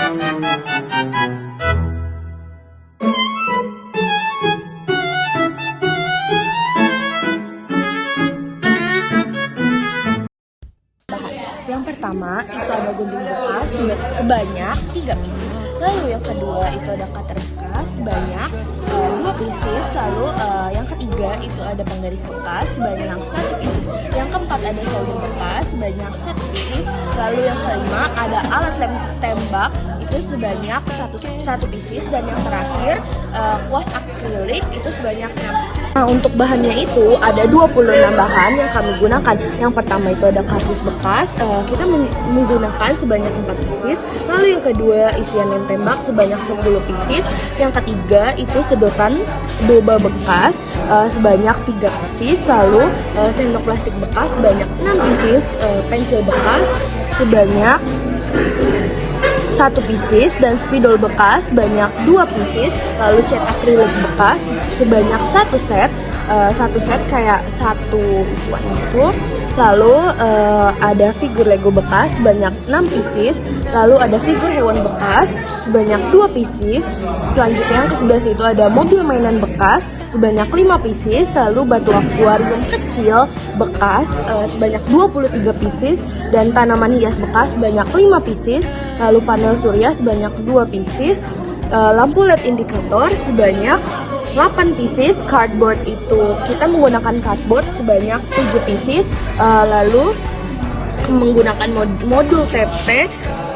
Yang pertama itu ada gunting bekas sebanyak 3 pieces. Lalu yang kedua itu ada cutter bekas sebanyak 2 pieces. Lalu yang ketiga itu ada penggaris bekas sebanyak 1 pieces. Yang keempat ada solder bekas sebanyak 1 pieces. Lalu yang kelima ada alat lem tembak itu sebanyak 1 pieces. Dan yang terakhir kuas akrilik itu sebanyak 6 pieces. Nah, untuk bahannya itu ada 26 bahan yang kami gunakan. Yang pertama itu ada kardus bekas, kita menggunakan sebanyak 4 pieces. Lalu yang kedua isian lem tembak sebanyak 10 pieces. Yang ketiga itu sedotan boba bekas sebanyak 3 pieces. Lalu sendok plastik bekas sebanyak 6 pieces, pensil bekas sebanyak 1 pieces dan spidol bekas sebanyak 2 pieces. Lalu cat akrilik bekas sebanyak 1 set. 1 set kayak 1 bikuan itu. Lalu ada figur Lego bekas sebanyak 6 pieces. Lalu ada figur hewan bekas sebanyak 2 pieces. Selanjutnya yang ke-11 itu ada mobil mainan bekas sebanyak 5 pieces. Lalu batu akuarium kecil bekas sebanyak 23 pieces. Dan tanaman hias bekas sebanyak 5 pieces. Lalu panel surya sebanyak 2 pieces. Lampu LED indikator sebanyak 8 pieces. Cardboard itu kita menggunakan cardboard sebanyak 7 pieces. Lalu menggunakan modul TP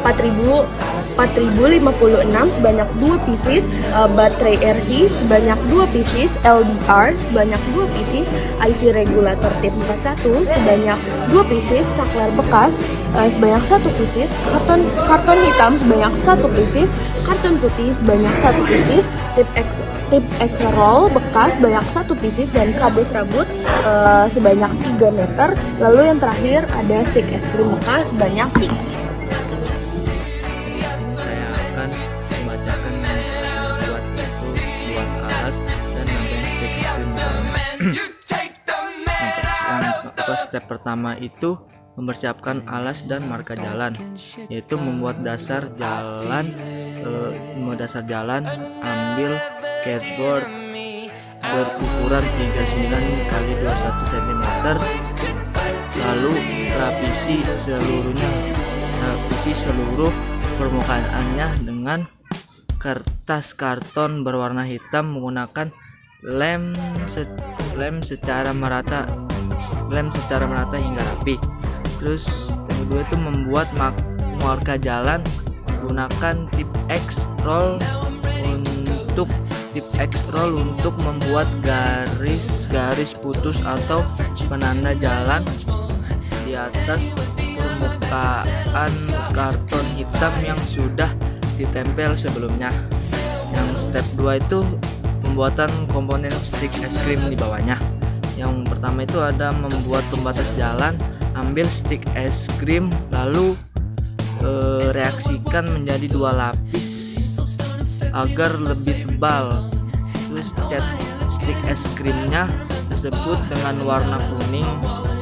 4056 sebanyak 2 pieces. Baterai RC sebanyak 2 pieces. LDR sebanyak 2 pieces. IC regulator tip 41 sebanyak 2 pieces. Saklar bekas sebanyak 1 pieces. Karton hitam sebanyak 1 pieces. Karton putih sebanyak 1 pieces. Tip extra roll bekas sebanyak 1 pieces. Dan kabel serabut sebanyak 3 meter. Lalu yang terakhir ada stick es krim bekas sebanyak 3 meter. Membacakan buat alas dan nambahin stick es krim. Step pertama itu mempersiapkan alas dan marka jalan, yaitu membuat dasar jalan. Ambil cardboard berukuran 39 x 21 cm. Lalu lapisi seluruh permukaannya dengan kertas karton berwarna hitam menggunakan lem secara merata hingga rapi. Terus yang kedua itu membuat marka jalan menggunakan tip X roll untuk membuat garis putus atau penanda jalan di atas permukaan karton hitam yang sudah ditempel sebelumnya. Yang step 2 itu pembuatan komponen stick es krim di bawahnya. Yang pertama itu ada membuat pembatas jalan. Ambil stick es krim lalu reaksikan menjadi 2 lapis agar lebih tebal. Terus cat stick es krimnya tersebut dengan warna kuning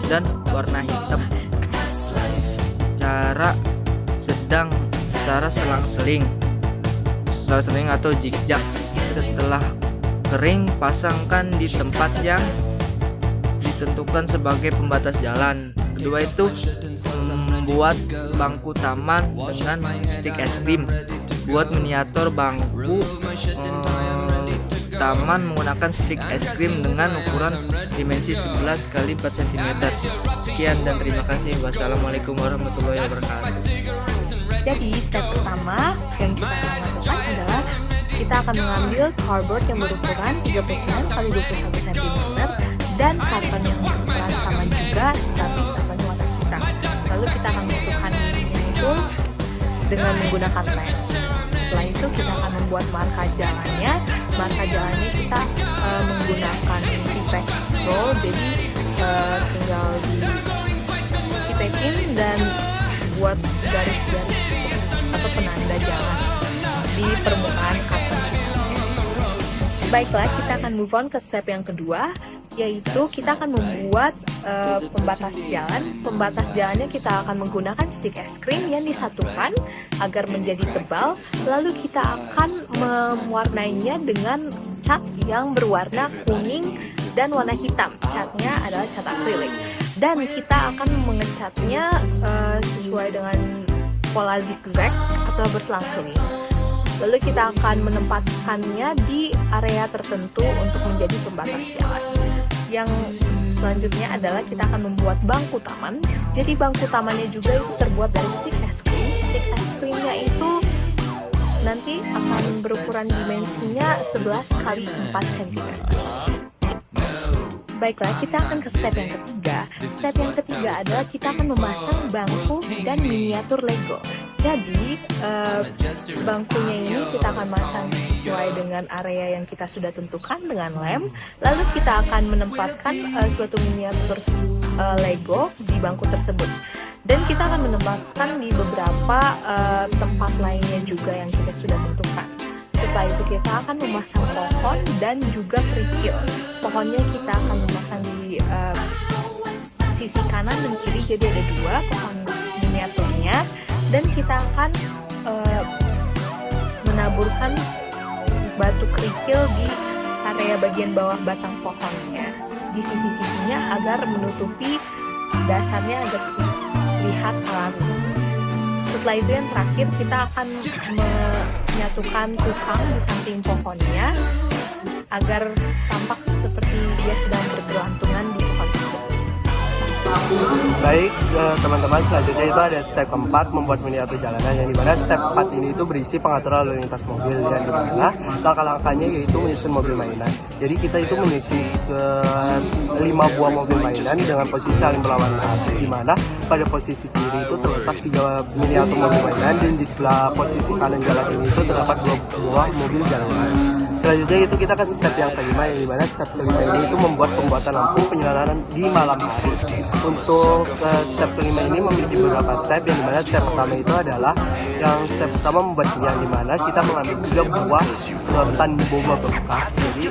dan warna hitam secara selang-seling atau zigzag. Setelah kering, pasangkan di tempat yang ditentukan sebagai pembatas jalan. Kedua itu membuat bangku taman dengan stick es krim. Buat miniatur bangku taman menggunakan stick es krim dengan ukuran dimensi 11 x 4 cm. Sekian dan terima kasih. Wassalamualaikum warahmatullahi wabarakatuh. Jadi step pertama yang kita akan lakukan adalah kita akan mengambil cardboard yang berukuran 39 x 21 cm dan karton yang berukuran sama juga tapi kartonnya warna hitam. Lalu kita akan menentukan ininya itu dengan menggunakan lem. Setelah itu kita akan membuat marka jalannya. Marka jalannya kita menggunakan Tipex roll, jadi tinggal dipekin dan buat garis-garis atau penanda jalan di permukaan karton. Baiklah, kita akan move on ke step yang kedua, yaitu kita akan membuat pembatas jalan. Pembatas jalannya kita akan menggunakan stik es krim yang disatukan agar menjadi tebal. Lalu kita akan mewarnainya dengan cat yang berwarna kuning dan warna hitam. Catnya adalah cat akrilik. Dan kita akan mengecatnya sesuai dengan pola zigzag atau berselang-seling. Lalu kita akan menempatkannya di area tertentu untuk menjadi pembatas jalan. Yang selanjutnya adalah kita akan membuat bangku taman. Jadi bangku tamannya juga itu terbuat dari stik es krim. Stik es krimnya itu nanti akan berukuran dimensinya 11 kali 4 cm. Baiklah, kita akan ke step yang ketiga. Step yang ketiga adalah kita akan memasang bangku dan miniatur Lego. Jadi, bangkunya ini kita akan masang sesuai dengan area yang kita sudah tentukan dengan lem. Lalu kita akan menempatkan suatu miniatur Lego di bangku tersebut. Dan kita akan menempatkan di beberapa tempat lainnya juga yang kita sudah tentukan. Setelah itu kita akan memasang pohon dan juga kerikil. Pohonnya kita akan memasang di sisi kanan dan kiri, jadi ada 2 pohon miniaturnya. Dan kita akan menaburkan batu kerikil di area bagian bawah batang pohonnya, di sisi-sisinya agar menutupi dasarnya agar terlihat alami. Setelah itu yang terakhir kita akan menyatukan tukang di samping pohonnya agar tampak seperti dia sedang bergelantungan di pohon tersebut. Baik teman-teman, selanjutnya itu ada step keempat, membuat miniatur jalanan, yang dimana step 4 ini itu berisi pengaturan lalu lintas mobil, yang dimana langkah-langkahnya yaitu menyusun mobil mainan. Jadi kita itu menyusun 5 buah mobil mainan dengan posisi saling berlawanan arah, dimana pada posisi kiri itu terletak 3 miniatur mobil mainan dan di sebelah posisi kanan jalan ini itu terdapat 2 buah mobil jalanan. Selanjutnya itu kita ke step yang kelima, yang dimana step kelima ini itu membuat pembuatan lampu penyalaran di malam hari. Untuk step kelima ini memiliki beberapa step, yang dimana step pertama itu adalah step pertama membuat yang dimana kita mengambil 3 buah sedotan boba bekas. Jadi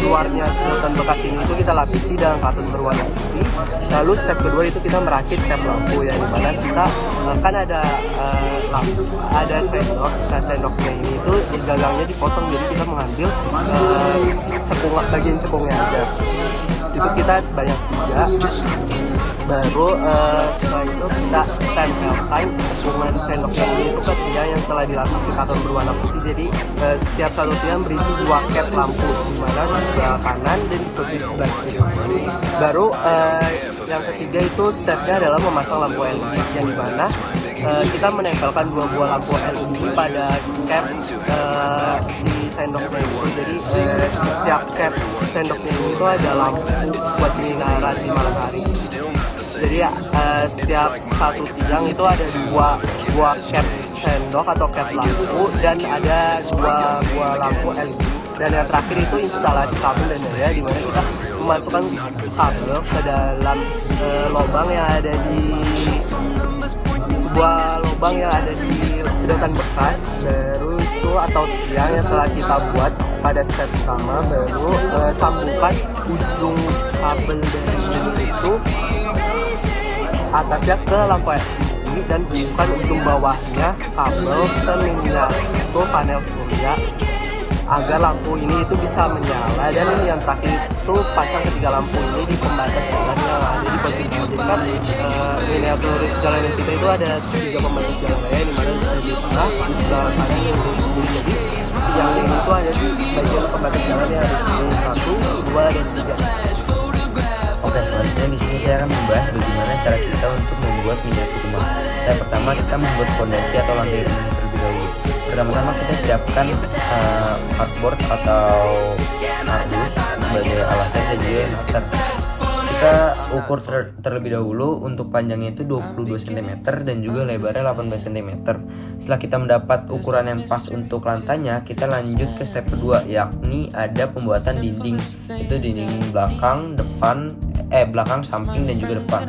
luarnya sedotan bekas ini itu kita lapisi dengan karton berwarna putih. Lalu step kedua itu kita merakit cap lampu, yang dimana kita kan ada sendok. Nah, sendoknya ini itu gagangnya dipotong, jadi kita mengambil bagian cekungnya aja. Itu kita sebanyak 3. Baru setelah itu kita tempelkan cekungan sendoknya ini itu ke tiang yang telah dilapisi karton berwarna putih. Jadi setiap satu tiang berisi 2 cap lampu, di mana di sebelah kanan dan di posisi sebelah kiri. Baru yang ketiga itu stepnya adalah memasang lampu LED, yang dimana kita menempelkan 2 buah lampu LED pada cap si sendoknya itu. Jadi di setiap cap sendoknya itu ada lampu buat menyinaran di malam hari. Jadi setiap satu tiang itu ada 2 buah cap sendok atau cap lampu dan ada 2 buah lampu LED. Dan yang terakhir itu instalasi kabel dan daya, di mana kita memasukkan kabel ke dalam lubang yang ada di sebuah lubang yang ada di sedotan bekas. Baru itu atau tiang yang telah kita buat pada step pertama, baru sambungkan ujung kabel dari itu atasnya ke lampu LED dan bukan ujung bawahnya kabel ke miniatur panel surya agar lampu ini itu bisa menyala. Dan yang terakhir itu pasang ketiga lampu ini di pembatas jalan yang ada di posisi. Jadi kan miniatur jalan yang kita itu ada 3 pembatas jalan raya, di mana ada di tengah, di sebelah kanan dan di sebelah kiri. Jadi yang ini itu ada di bagian pembatas jalan yang ada di sini 1, 2 dan 3. Oke, selanjutnya di sini saya akan membahas bagaimana cara kita untuk membuat miniatur rumah. Yang pertama, kita membuat fondasi atau lantai rumah terlebih dahulu. Pertama-tama kita siapkan cardboard atau kardus sebagai alasnya dan juga meter. Kita ukur terlebih dahulu. Untuk panjangnya itu 22 cm dan juga lebarnya 18 cm. Setelah kita mendapat ukuran yang pas untuk lantainya, kita lanjut ke step kedua, yakni ada pembuatan dinding. Itu dinding belakang, belakang, samping dan juga depan.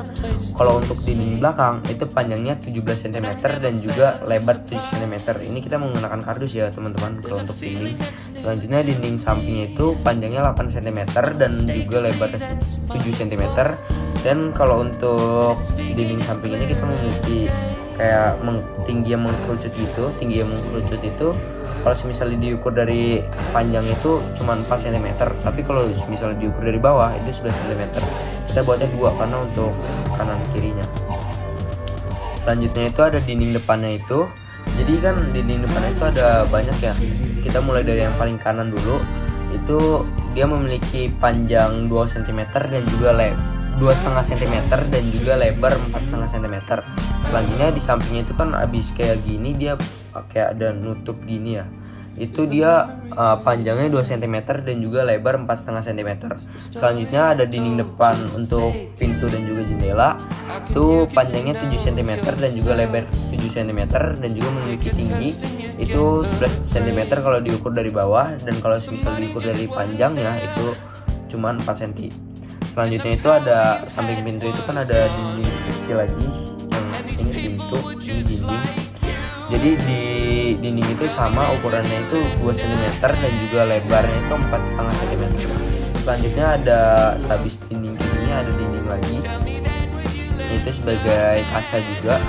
Kalau untuk dinding belakang itu panjangnya 17 cm dan juga lebar 7 cm. Ini kita menggunakan kardus ya teman-teman kalau untuk dinding. Selanjutnya dinding sampingnya itu panjangnya 8 cm dan juga lebar 7 cm. Dan kalau untuk dinding samping ini kita memiliki kayak tinggi yang mengkerucut gitu. Tinggi yang mengkerucut itu kalau misalnya diukur dari panjang itu cuma 4 cm, tapi kalau misalnya diukur dari bawah itu 11 cm. Kita buatnya 2 karena untuk kanan kirinya. Selanjutnya itu ada dinding depannya itu. Jadi kan dinding depannya itu ada banyak ya. Kita mulai dari yang paling kanan dulu. Itu dia memiliki panjang 2 cm dan juga 2,5 cm dan juga lebar 4,5 cm. Selanjutnya di sampingnya itu kan abis kayak gini dia kayak ada nutup gini ya. Itu dia panjangnya 2 cm dan juga lebar 4,5 cm. Selanjutnya ada dinding depan untuk pintu dan juga jendela. Itu panjangnya 7 cm dan juga lebar 7 cm dan juga memiliki tinggi itu 11 cm kalau diukur dari bawah, dan kalau misal diukur dari panjangnya itu cuma 4 cm. Selanjutnya itu ada samping pintu itu kan ada dinding kecil lagi, yang ini pintu, ini dinding. Jadi di dinding itu sama ukurannya itu 2 cm dan juga lebarnya itu 4,5 cm. Selanjutnya ada habis dinding ini ada dinding lagi, itu sebagai kaca juga.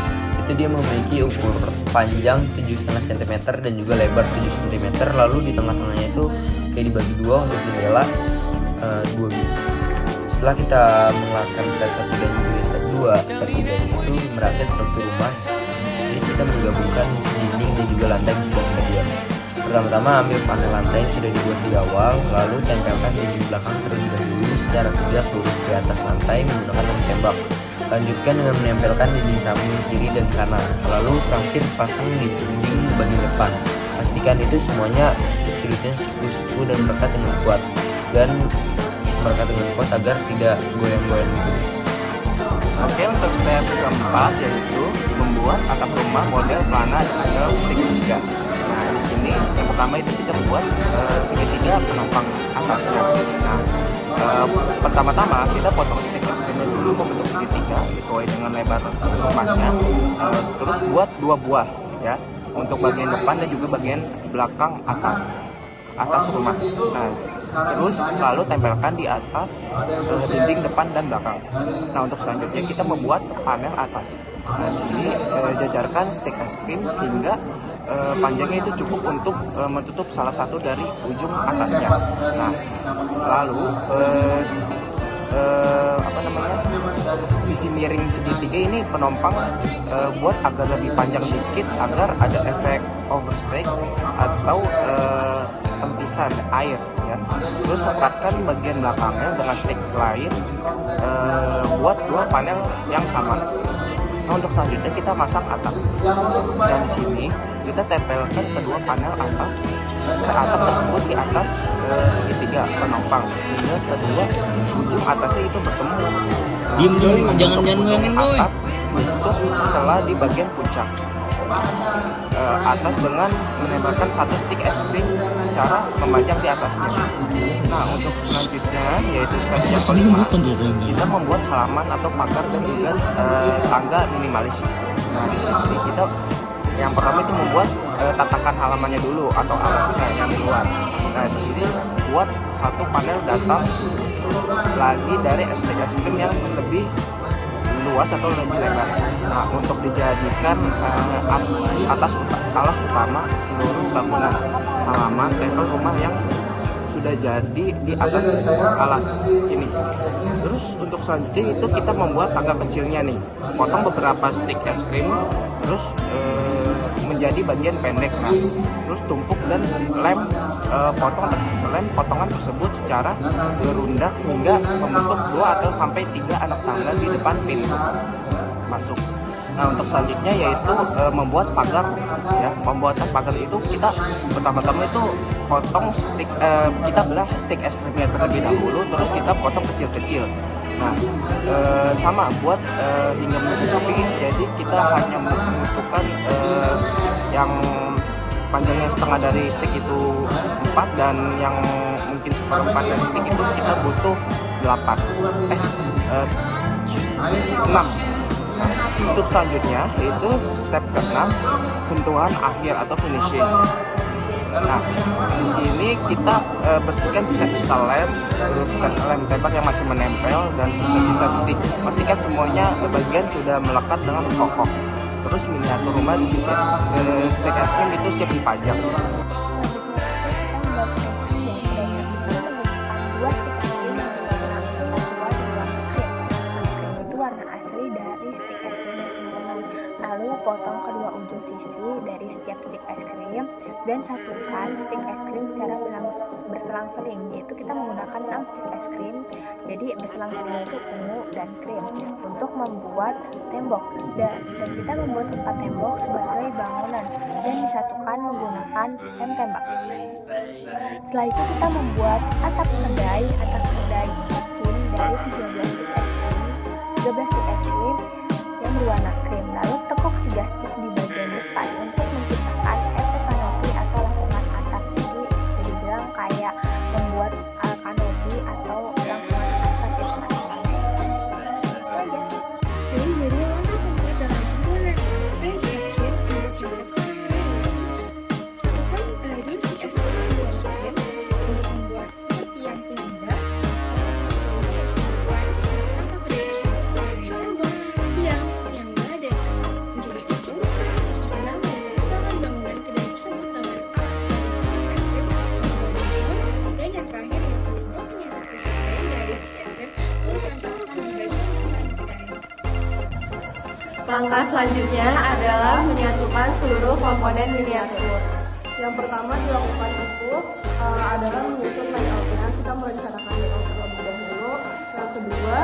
Itu dia memiliki ukur panjang 7,5 cm dan juga lebar 7 cm. Lalu di tengah-tengahnya itu kayak dibagi dua untuk jendela 2 gitu. Setelah kita mengeluarkan step 1 dan juga step 2, step 3 itu merakit struktur rumah. Jadi kita menggabungkan dinding dan juga lantai yang sudah kita buat. Pertama-tama ambil panel lantai yang sudah dibuat di awal, lalu tempelkan dinding belakang terlebih dahulu secara tegak lurus di atas lantai menggunakan lem tembak. Lanjutkan dengan menempelkan dinding samping kiri dan kanan, lalu terakhir pasang di dinding bagian depan. Pastikan itu semuanya sudutnya siku-siku dan melekat dengan kuat, dan melekat dengan kuat agar tidak goyang-goyang. Oke, untuk step keempat yaitu membuat atap rumah model pelana atau segitiga. Nah, di sini yang pertama itu kita membuat segitiga penopang atasnya. Nah, pertama-tama kita potong segitiga dulu membentuk segitiga sesuai dengan lebar rumahnya. Terus buat 2 buah ya untuk bagian depan dan juga bagian belakang atas rumah. Nah, terus lalu tempelkan di atas dinding depan dan belakang. Nah, untuk selanjutnya kita membuat panel atas. Nah, di sini jajarkan stick es krim hingga panjangnya itu cukup untuk menutup salah satu dari ujung atasnya. Nah, lalu sisi miring segitiga ini penompang buat agar lebih panjang dikit agar ada efek overstretch atau tempisan air ya. Terus rekatkan bagian belakangnya dengan stick lain buat 2 panel yang sama. Nah, untuk selanjutnya kita masang atap. Dan di sini kita tempelkan kedua panel atas ke atap tersebut di atas segitiga penompang hingga kedua ujung atasnya itu bertemu. Diem dulu, jangan ngoyongin gue. Atap bentuk celah di bagian puncak atas dengan menembakkan 1 stick es krim secara memanjang di atasnya. Nah, untuk selanjutnya yaitu step yang kelima, kita membuat halaman atau pagar dan juga tangga minimalis. Nah, di sini kita yang pertama itu membuat tatakan halamannya dulu atau alasnya yang di luar. Nah, di sini buat 1 panel datang lagi dari stick es krim yang lebih luas atau lebih lebar. Nah, untuk dijadikan alas utama seluruh bangunan halaman level rumah yang sudah jadi di atas alas ini. Terus untuk selanjutnya itu kita membuat tangga kecilnya nih, potong beberapa stick es krim, terus menjadi bagian pendek. Nah, terus tumpuk dan lem potongan tersebut secara berundak hingga membentuk 2 atau sampai 3 anak tangga di depan pintu masuk. Nah, untuk selanjutnya yaitu membuat pagar ya. Pembuatan pagar itu kita pertama-tama itu potong kita belah stick es krimnya terlebih dahulu, terus kita potong kecil-kecil. Nah, sama buat hingga mencukupi. Jadi kita hanya membutuhkan yang panjangnya setengah dari stick itu 4 dan yang mungkin seperempat dari stick itu kita butuh 6. Untuk selanjutnya yaitu step ke-6, sentuhan akhir atau finishing. Nah, di sini kita bersihkan sisa-sisa lem terus lem tembak yang masih menempel, dan sisa-sisa stick. Pastikan semuanya bagian sudah melekat dengan kokoh. Terus miniatur rumah di sisi stick es krim itu siap dipajang. Itu warna asli dari stick es krim yang teman-teman. Lalu potong kedua ujung sisi dari setiap stick es krim dan satukan stick es krim secara berselang-seling, yaitu kita menggunakan 6 stick es krim. Jadi berselang-seling itu ungu dan krim untuk membuat tembok, dan kita membuat 4 tembok sebagai bangunan dan disatukan menggunakan lem tembak. Setelah itu kita membuat atap kedai kecil dari 13 stick es krim yang berwarna krim. Lalu tekuk 3 stick di bagian depan untuk menciptakan efek kanopi atau lengkungan atap. Jadi bisa dibilang kayak membuat kanopi atau lengkungan atap ya teman-teman. Jadi langkah keempat dalam pembuatan frame section untuk satukan tadi stick es krim dan frame untuk membuat seperti yang indah. Yang enggak dan menjadi fokus dalam mengembangkan bangunan kedai tersebut dengan alas dari stick es krim dan yang terakhir yaitu membuat miniatur persediaan dari stick es krim untuk ditempelkan di bagian kedai. Langkah selanjutnya adalah menyatukan seluruh komponen miniatur. Yang pertama dilakukan itu adalah menyusun layoutnya. Kita merencanakan layout terlebih dahulu. Yang kedua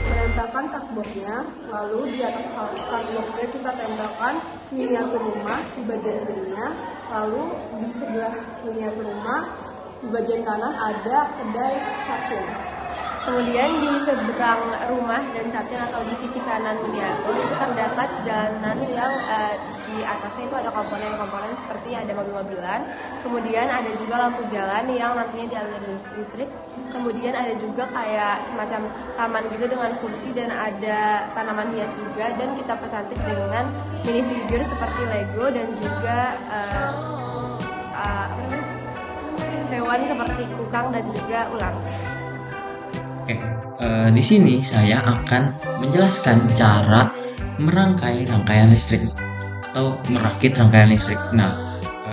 menempelkan cardboardnya. Lalu di atas cardboardnya kita tempelkan miniatur rumah di bagian kirinya. Lalu di sebelah miniatur rumah di bagian kanan ada kedai cacing. Kemudian di seberang rumah dan cacing atau di sisi kanan miniatur itu terdapat jalanan yang di atasnya itu ada komponen-komponen seperti ada mobil-mobilan. Kemudian ada juga lampu jalan yang nantinya dialiri listrik. Kemudian ada juga kayak semacam taman gitu dengan kursi dan ada tanaman hias juga. Dan kita percantik dengan mini figure seperti Lego dan juga hewan seperti kukang dan juga ular. Oke, di sini saya akan menjelaskan cara merangkai rangkaian listrik atau merakit rangkaian listrik. Nah,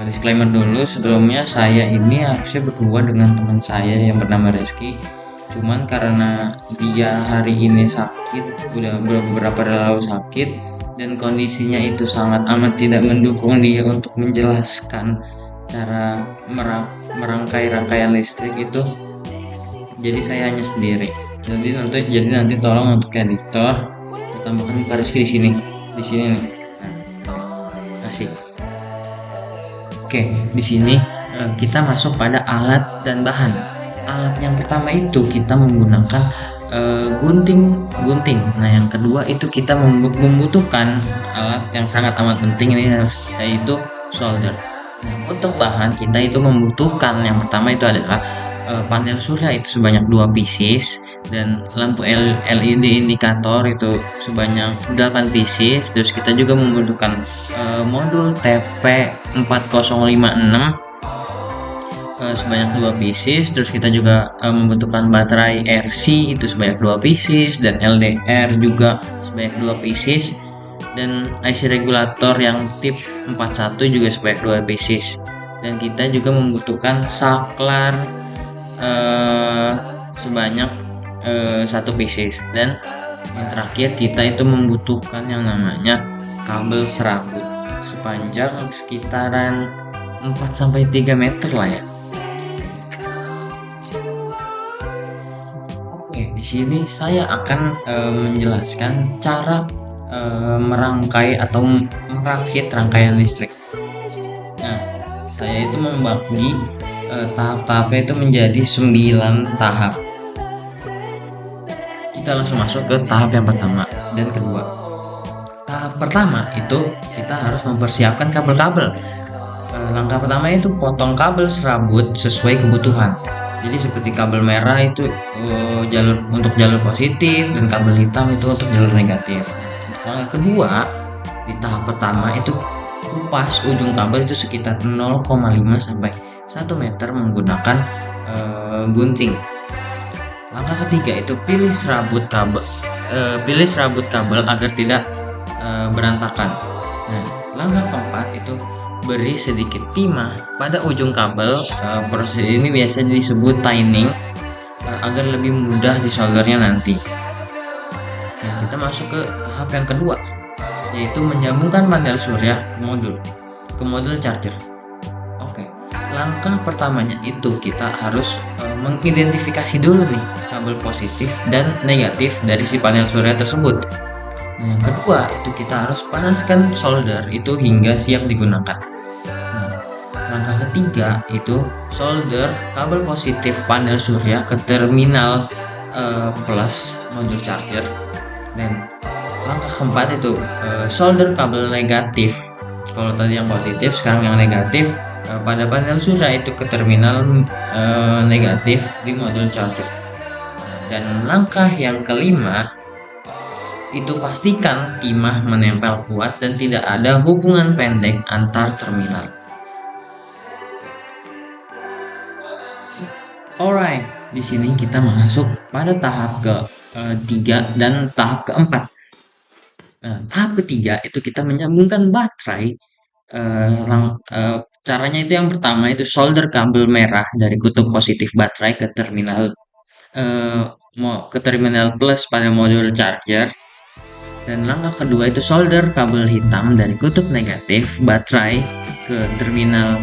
disclaimer dulu sebelumnya, saya ini harusnya berdua dengan teman saya yang bernama Reski. Cuman karena dia hari ini sakit, udah beberapa hari lalu sakit, dan kondisinya itu sangat amat tidak mendukung dia untuk menjelaskan cara merangkai rangkaian listrik itu. Jadi saya hanya sendiri. Jadi nanti tolong untuk editor tambahkan Kak Rizky di sini nih. Nah, kasih. Oke, di sini kita masuk pada alat dan bahan. Alat yang pertama itu kita menggunakan gunting. Nah, yang kedua itu kita membutuhkan alat yang sangat amat penting ini, yaitu solder. Nah, untuk bahan kita itu membutuhkan yang pertama itu adalah panel surya itu sebanyak 2 pieces dan lampu LED indikator itu sebanyak 8 pieces. Terus kita juga membutuhkan modul TP4056 sebanyak 2 pieces. Terus kita juga membutuhkan baterai RC itu sebanyak 2 pieces dan LDR juga sebanyak 2 pieces, dan IC regulator yang tip 41 juga sebanyak 2 pieces. Dan kita juga membutuhkan saklar sebanyak 1 pieces. Dan yang terakhir kita itu membutuhkan yang namanya kabel serabut sepanjang sekitaran 4-3 meter lah ya. Oke, di sini saya akan menjelaskan cara merangkai atau merakit rangkaian listrik. Nah, saya itu membagi tahap-tahapnya itu menjadi 9 tahap. Kita langsung masuk ke tahap yang pertama dan kedua. Tahap pertama itu kita harus mempersiapkan kabel-kabel. Langkah pertama itu potong kabel serabut sesuai kebutuhan. Jadi seperti kabel merah itu untuk jalur positif dan kabel hitam itu untuk jalur negatif. Langkah kedua di tahap pertama itu kupas ujung kabel itu sekitar 0,5 sampai 1 meter menggunakan gunting. Langkah ketiga itu pilih serabut kabel agar tidak berantakan. Nah, langkah keempat itu beri sedikit timah pada ujung kabel. Proses ini biasanya disebut tining agar lebih mudah disoldernya nanti. Nah, kita masuk ke tahap yang kedua, yaitu menyambungkan panel surya ke modul charger. Oke, langkah pertamanya itu kita harus mengidentifikasi dulu nih kabel positif dan negatif dari si panel surya tersebut. Nah, yang kedua itu kita harus panaskan solder itu hingga siap digunakan. Nah, langkah ketiga itu solder kabel positif panel surya ke terminal plus modul charger. Dan langkah keempat itu solder kabel negatif. Kalau tadi yang positif, sekarang yang negatif pada panel surya itu ke terminal negatif di modul charger. Dan langkah yang kelima itu pastikan timah menempel kuat dan tidak ada hubungan pendek antar terminal. Alright, di sini kita masuk pada tahap ketiga dan tahap keempat. Nah, tahap ketiga itu kita menyambungkan baterai. Caranya itu yang pertama itu solder kabel merah dari kutub positif baterai ke terminal plus pada modul charger. Dan langkah kedua itu solder kabel hitam dari kutub negatif baterai ke terminal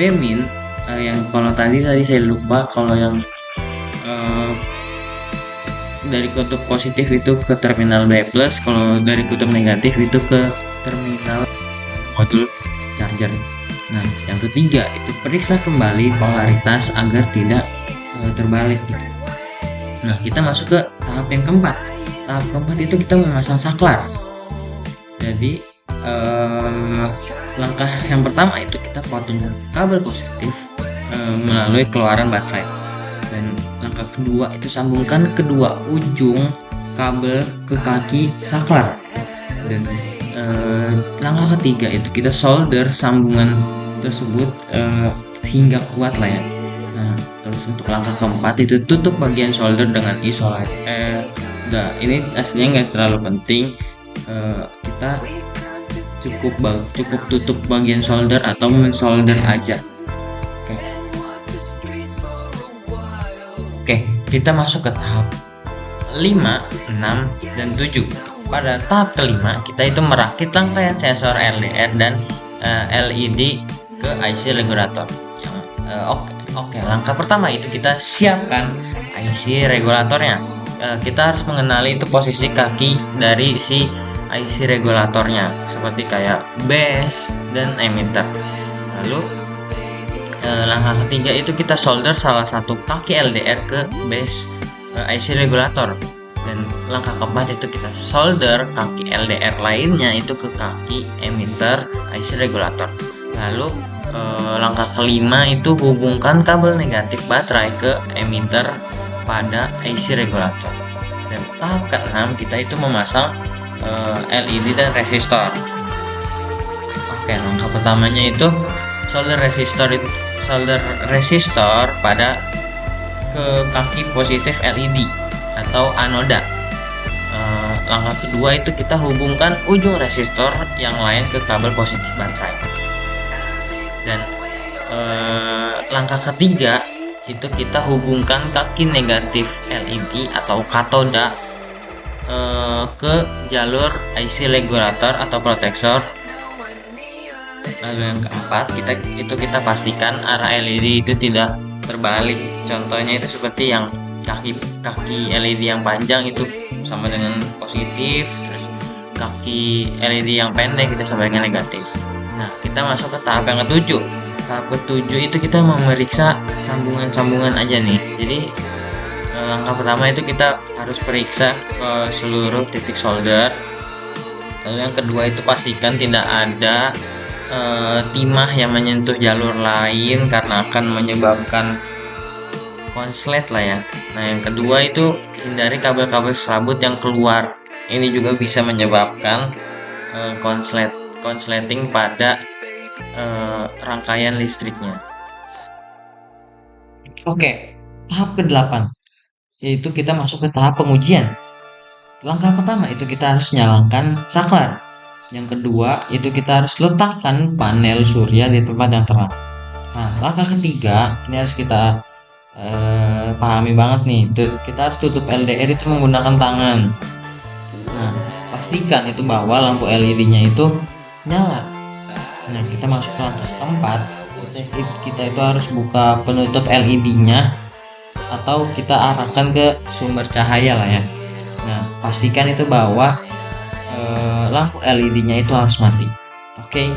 B-min. Yang kalau tadi saya lupa, kalau yang dari kutub positif itu ke terminal B+, kalau dari kutub negatif itu ke terminal modul charger. Nah, yang ketiga itu periksa kembali polaritas agar tidak terbalik gitu. Nah, kita masuk ke tahap yang keempat. Tahap keempat itu kita memasang saklar. Jadi langkah yang pertama itu kita potong kabel positif melalui keluaran baterai. Dan langkah kedua itu sambungkan kedua ujung kabel ke kaki saklar. Dan langkah ketiga itu kita solder sambungan tersebut hingga kuat lah ya. Nah, terus untuk langkah keempat itu tutup bagian solder dengan isolasi. Ini aslinya nggak terlalu penting. Kita cukup tutup bagian solder atau mensolder aja. Oke, kita masuk ke tahap 5, 6, dan 7. Pada tahap kelima, kita itu merakit rangkaian sensor LDR dan LED ke IC regulator. Oke, langkah pertama itu kita siapkan IC regulatornya. Kita harus mengenali itu posisi kaki dari si IC regulatornya, seperti kayak base dan emitter. Lalu langkah ketiga itu kita solder salah satu kaki LDR ke base IC regulator. Dan langkah keempat itu kita solder kaki LDR lainnya itu ke kaki emitter IC regulator. Lalu langkah kelima itu hubungkan kabel negatif baterai ke emitter pada IC regulator. Dan tahap keenam kita itu memasang LED dan resistor. Oke, langkah pertamanya itu solder resistor pada ke kaki positif LED atau anoda. Langkah kedua itu kita hubungkan ujung resistor yang lain ke kabel positif baterai. Dan langkah ketiga itu kita hubungkan kaki negatif LED atau katoda ke jalur IC regulator atau protektor. Lalu yang keempat kita pastikan arah LED itu tidak terbalik. Contohnya itu seperti yang kaki LED yang panjang itu sama dengan positif, terus kaki LED yang pendek kita sama dengan negatif. Nah, kita masuk ke tahap yang ketujuh. Tahap ketujuh itu kita memeriksa sambungan-sambungan aja nih. Jadi langkah pertama itu kita harus periksa ke seluruh titik solder. Lalu yang kedua itu pastikan tidak ada timah yang menyentuh jalur lain karena akan menyebabkan konslet lah ya. Nah, yang kedua itu hindari kabel-kabel serabut yang keluar. Ini juga bisa menyebabkan konsleting pada rangkaian listriknya. Oke, tahap ke-8, yaitu kita masuk ke tahap pengujian. Langkah pertama itu kita harus nyalakan saklar. Yang kedua itu kita harus letakkan panel surya di tempat yang terang. Nah, langkah ketiga ini harus kita pahami banget nih. Kita harus tutup LDR itu menggunakan tangan. Nah, pastikan itu bahwa lampu LED-nya itu nyala. Nah, kita masuk ke langkah keempat. Kita itu harus buka penutup LED-nya atau kita arahkan ke sumber cahaya lah ya. Nah, pastikan itu bahwa lampu LED-nya itu harus mati. Oke.